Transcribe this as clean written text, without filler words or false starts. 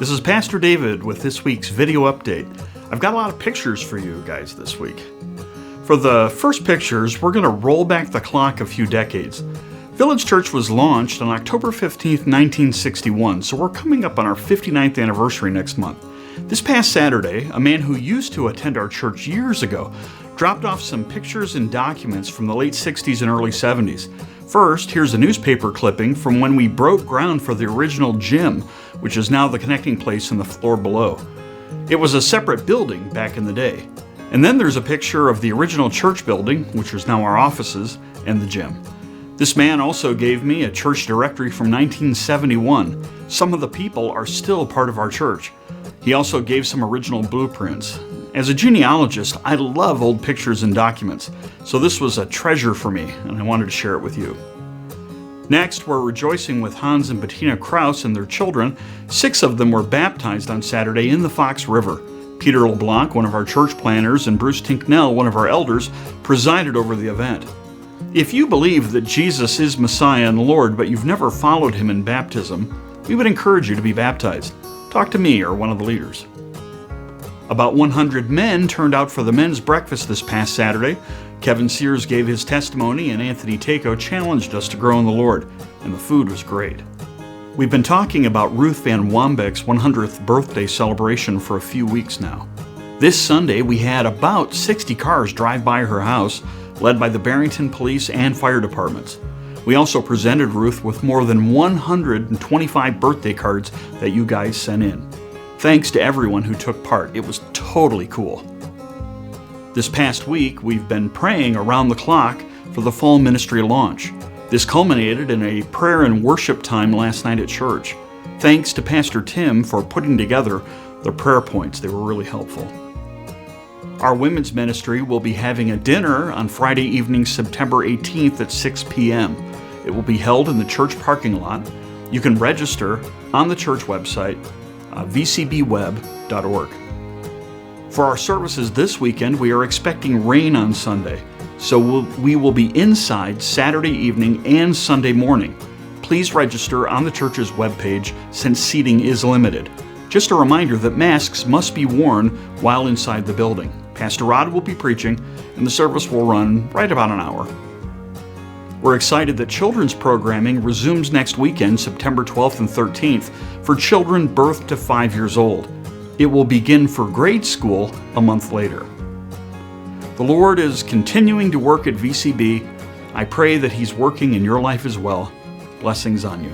This is Pastor David with this week's video update. I've got a lot of pictures for you guys this week. For the first pictures, we're going to roll back the clock a few decades. Village Church was launched on October 15th, 1961, so we're coming up on our 59th anniversary next month. This past Saturday, a man who used to attend our church years ago dropped off some pictures and documents from the late 60s and early 70s. First, here's a newspaper clipping from when we broke ground for the original gym, which is now the connecting place in the floor below. It was a separate building back in the day. And then there's a picture of the original church building, which is now our offices, and the gym. This man also gave me a church directory from 1971. Some of the people are still part of our church. He also gave some original blueprints. As a genealogist, I love old pictures and documents, so this was a treasure for me, and I wanted to share it with you. Next, we're rejoicing with Hans and Bettina Kraus and their children. 6 of them were baptized on Saturday in the Fox River. Peter LeBlanc, one of our church planners, and Bruce Tinknell, one of our elders, presided over the event. If you believe that Jesus is Messiah and Lord, but you've never followed him in baptism, we would encourage you to be baptized. Talk to me or one of the leaders. About 100 men turned out for the men's breakfast this past Saturday. Kevin Sears gave his testimony, and Anthony Taco challenged us to grow in the Lord, and the food was great. We've been talking about Ruth Van Wambeck's 100th birthday celebration for a few weeks now. This Sunday, we had about 60 cars drive by her house, led by the Barrington Police and Fire Departments. We also presented Ruth with more than 125 birthday cards that you guys sent in. Thanks to everyone who took part. It was totally cool. This past week, we've been praying around the clock for the fall ministry launch. This culminated in a prayer and worship time last night at church. Thanks to Pastor Tim for putting together the prayer points. They were really helpful. Our women's ministry will be having a dinner on Friday evening, September 18th at 6 p.m. It will be held in the church parking lot. You can register on the church website, vcbweb.org. For our services this weekend, we are expecting rain on Sunday, so we will be inside Saturday evening and Sunday morning. Please register on the church's webpage since seating is limited. Just a reminder that masks must be worn while inside the building. Pastor Rod will be preaching, and the service will run right about an hour. We're excited that children's programming resumes next weekend, September 12th and 13th, for children birth to 5 years old. It will begin for grade school a month later. The Lord is continuing to work at VCB. I pray that He's working in your life as well. Blessings on you.